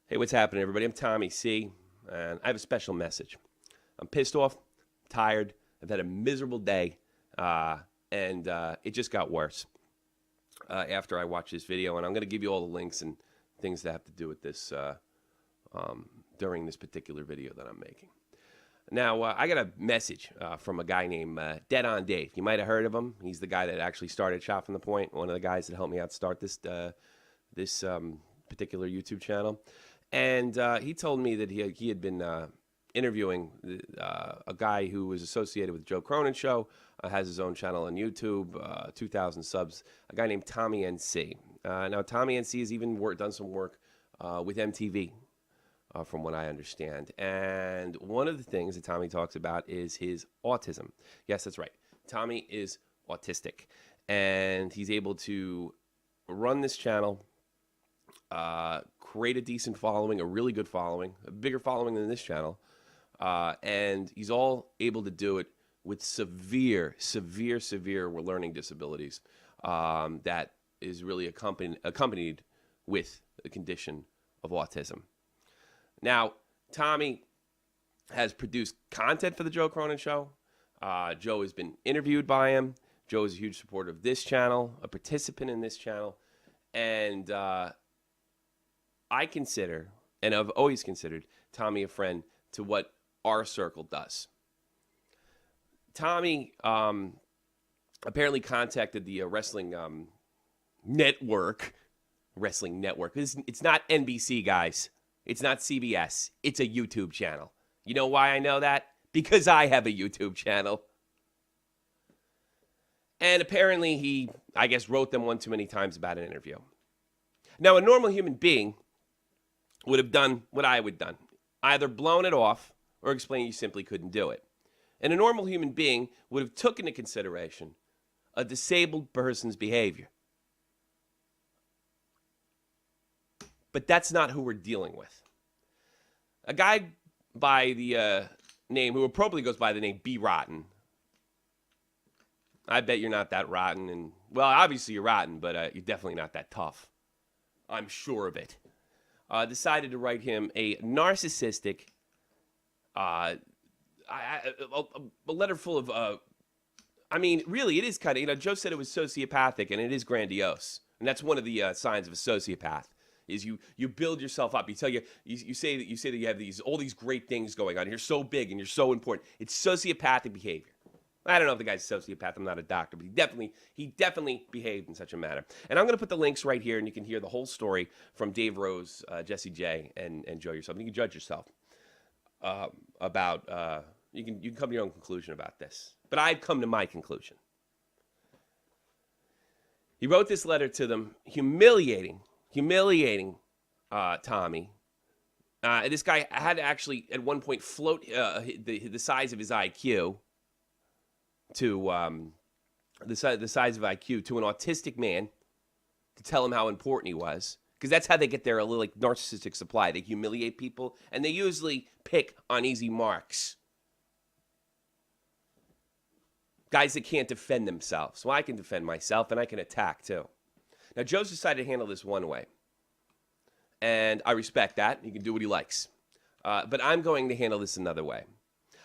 Hey, what's happening, everybody? I'm Tommy C, and I have a special message. I'm pissed off, tired. I've had a miserable day, and it just got worse after I watched this video. And I'm going to give you all the links and things that have to do with this during this particular video that I'm making. Now, I got a message from a guy named Dead On Dave. You might have heard of him. He's the guy that actually started Shot from the Point, one of the guys that helped me out start this particular YouTube channel. And he told me that he had been interviewing a guy who was associated with the Joe Cronin show, has his own channel on YouTube, 2,000 subs, a guy named Tommy NC. Now, Tommy NC has even done some work with MTV, from what I understand. And one of the things that Tommy talks about is his autism. Yes, that's right. Tommy is autistic. And he's able to run this channel, create a decent following, a really good following, a bigger following than this channel, and he's all able to do it with severe learning disabilities that is really accompanied with the condition of autism. Now, Tommy has produced content for the Joe Cronin show. Joe has been interviewed by him. Joe is a huge supporter of this channel, a participant in this channel, and I consider, and I've always considered, Tommy a friend to what our circle does. Tommy apparently contacted the wrestling network. It's not NBC, guys. It's not CBS. It's a YouTube channel. You know why I know that? Because I have a YouTube channel. And apparently he, I guess, wrote them one too many times about an interview. Now, a normal human being would have done what I would have done. Either blown it off or explained you simply couldn't do it. And a normal human being would have taken into consideration a disabled person's behavior. But that's not who we're dealing with. A guy by the name, who appropriately goes by the name B. Rotten. I bet you're not that rotten. And, well, obviously you're rotten, but you're definitely not that tough. I'm sure of it. Decided to write him a narcissistic, a letter full of, I mean, really, it is kind of, Joe said it was sociopathic, and it is grandiose. And that's one of the signs of a sociopath, is you build yourself up. You say that you have all these great things going on. You're so big and you're so important. It's sociopathic behavior. I don't know if the guy's a sociopath. I'm not a doctor, but he definitely behaved in such a manner. And I'm going to put the links right here, and you can hear the whole story from Dave Rose, Jesse J, and Joe yourself. You can judge yourself about. You can come to your own conclusion about this. But I've come to my conclusion. He wrote this letter to them, humiliating Tommy. This guy had to actually at one point float the size of his IQ to the size of IQ to an autistic man to tell him how important he was, because that's how they get their little narcissistic supply. They humiliate people, and they usually pick on easy marks. Guys that can't defend themselves. Well, I can defend myself, and I can attack too. Now, Joe's decided to handle this one way, and I respect that. He can do what he likes. But I'm going to handle this another way.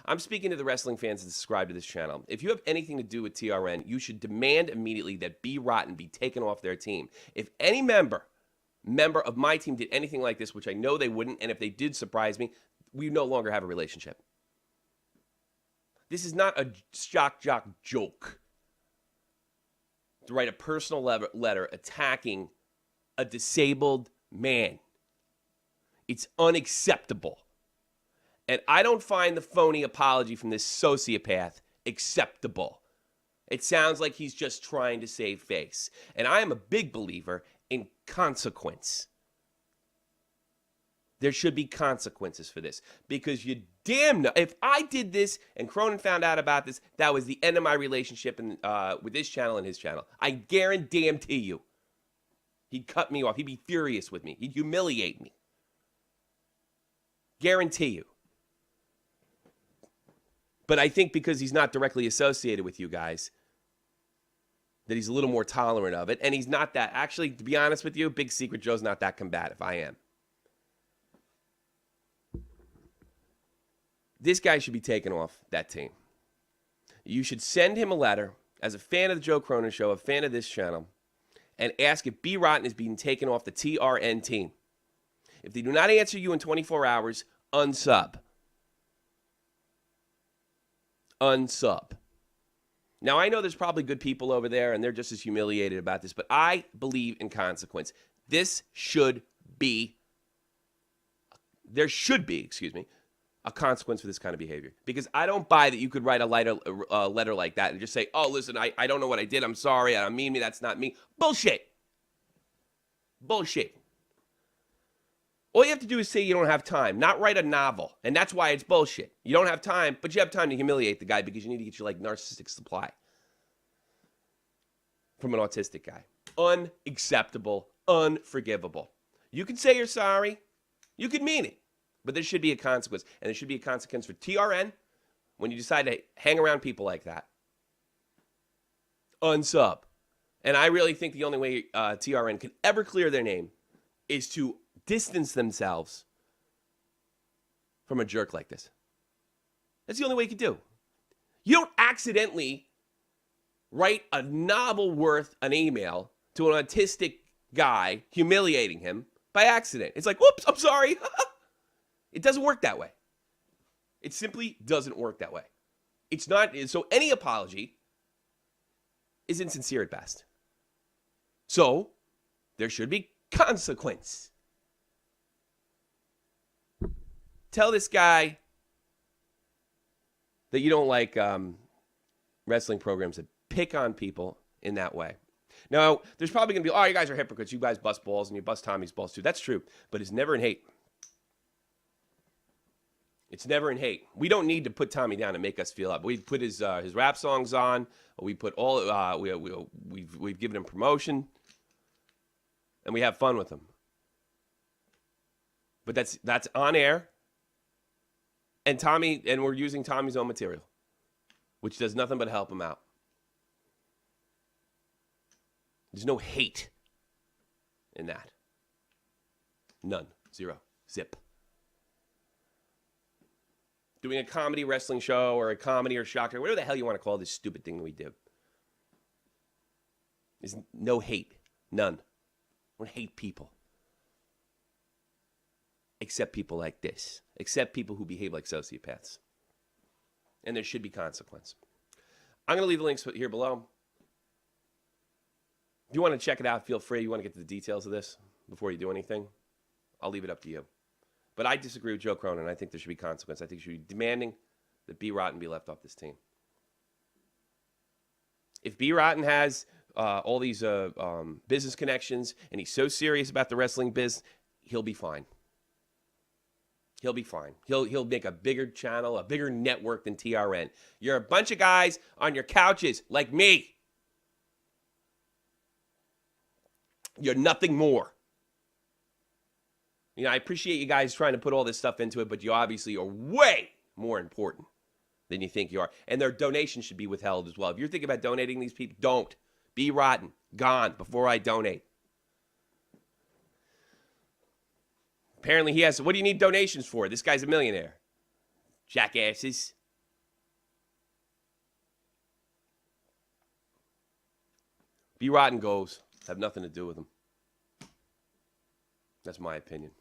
I'm speaking to the wrestling fans that subscribe to this channel. If you have anything to do with TRN, you should demand immediately that B. Rotten be taken off their team. If any member of my team did anything like this, which I know they wouldn't, and if they did surprise me, we no longer have a relationship. This is not a shock jock joke to write a personal letter attacking a disabled man. It's unacceptable. And I don't find the phony apology from this sociopath acceptable. It sounds like he's just trying to save face. And I am a big believer in consequence. There should be consequences for this. Because you damn know, if I did this and Cronin found out about this, that was the end of my relationship with this channel and his channel. I guarantee you. He'd cut me off. He'd be furious with me. He'd humiliate me. Guarantee you. But I think because he's not directly associated with you guys, that he's a little more tolerant of it. And he's not that, actually, to be honest with you, big secret, Joe's not that combative. I am. This guy should be taken off that team. You should send him a letter as a fan of the Joe Cronin Show, a fan of this channel, and ask if B. Rotten is being taken off the TRN team. If they do not answer you in 24 hours, unsub. Unsub. Now, I know there's probably good people over there, and they're just as humiliated about this, but I believe in consequence. There should be, a consequence for this kind of behavior. Because I don't buy that you could write a letter like that and just say, oh, listen, I don't know what I did. I'm sorry. I don't mean me. That's not me. Bullshit. Bullshit. All you have to do is say you don't have time, not write a novel. And that's why it's bullshit. You don't have time, but you have time to humiliate the guy because you need to get your like narcissistic supply from an autistic guy. Unacceptable, unforgivable. You can say you're sorry. You can mean it. But there should be a consequence. And there should be a consequence for TRN when you decide to hang around people like that. Unsub. And I really think the only way TRN can ever clear their name is to distance themselves from a jerk like this. That's the only way you can do. You don't accidentally write a novel worth an email to an autistic guy, humiliating him by accident. It's like, whoops, I'm sorry. It doesn't work that way. It simply doesn't work that way. It's not, so any apology is insincere at best. So there should be consequence. Tell this guy that you don't like wrestling programs that pick on people in that way. Now, there's probably going to be, oh, you guys are hypocrites. You guys bust balls and you bust Tommy's balls too. That's true, but it's never in hate. It's never in hate. We don't need to put Tommy down and make us feel up. We put his rap songs on. We put all we've given him promotion, and we have fun with him. But that's on air, and we're using Tommy's own material, which does nothing but help him out. There's no hate in that. None. Zero. Zip. Doing a comedy wrestling show or a comedy or shocker, whatever the hell you want to call this stupid thing that we do. There's no hate. None. We don't hate people. Except people like this. Except people who behave like sociopaths. And there should be consequence. I'm going to leave the links here below. If you want to check it out, feel free. You want to get to the details of this before you do anything, I'll leave it up to you. But I disagree with Joe Cronin. I think there should be consequence. I think you should be demanding that B. Rotten be left off this team. If B. Rotten has all these business connections and he's so serious about the wrestling biz, he'll be fine. He'll be fine. He'll make a bigger channel, a bigger network than TRN. You're a bunch of guys on your couches like me. You're nothing more. You know, I appreciate you guys trying to put all this stuff into it, but you obviously are way more important than you think you are. And their donations should be withheld as well. If you're thinking about donating these people, don't. Be rotten. Gone before I donate. Apparently he has, what do you need donations for? This guy's a millionaire. Jackasses. Be rotten goes. Have nothing to do with him. That's my opinion.